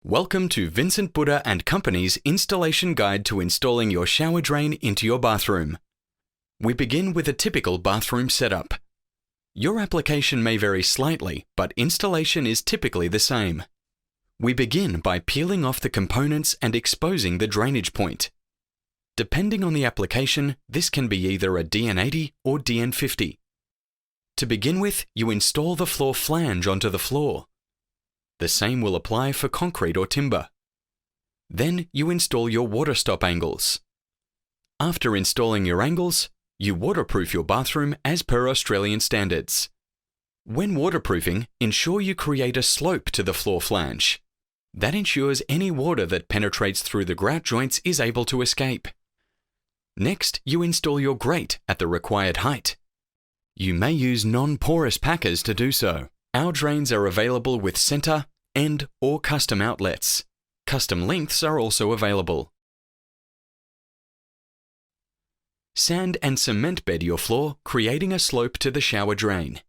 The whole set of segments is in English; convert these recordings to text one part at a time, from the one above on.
Welcome to Vincent Buda and Company's installation guide to installing your shower drain into your bathroom. We begin with a typical bathroom setup. Your application may vary slightly, but installation is typically the same. We begin by peeling off the components and exposing the drainage point. Depending on the application, this can be either a DN80 or DN50. To begin with, you install the floor flange onto the floor. The same will apply for concrete or timber. Then you install your water stop angles. After installing your angles, you waterproof your bathroom as per Australian standards. When waterproofing, ensure you create a slope to the floor flange. That ensures any water that penetrates through the grout joints is able to escape. Next, you install your grate at the required height. You may use non-porous packers to do so. Our drains are available with center, end, or custom outlets. Custom lengths are also available. Sand and cement bed your floor, creating a slope to the shower drain.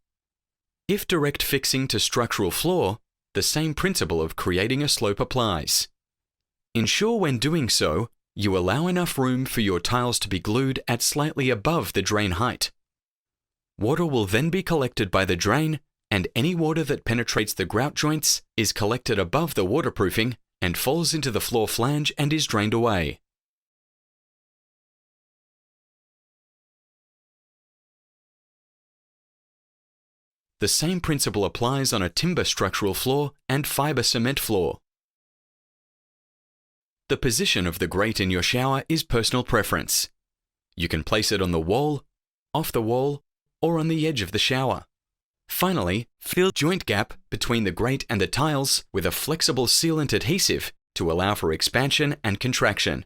If direct fixing to structural floor, the same principle of creating a slope applies. Ensure when doing so, you allow enough room for your tiles to be glued at slightly above the drain height. Water will then be collected by the drain, and any water that penetrates the grout joints is collected above the waterproofing and falls into the floor flange and is drained away. The same principle applies on a timber structural floor and fiber cement floor. The position of the grate in your shower is personal preference. You can place it on the wall, off the wall, or on the edge of the shower. Finally, fill joint gap between the grate and the tiles with a flexible sealant adhesive to allow for expansion and contraction.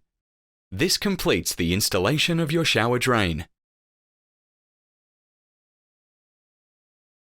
This completes the installation of your shower drain.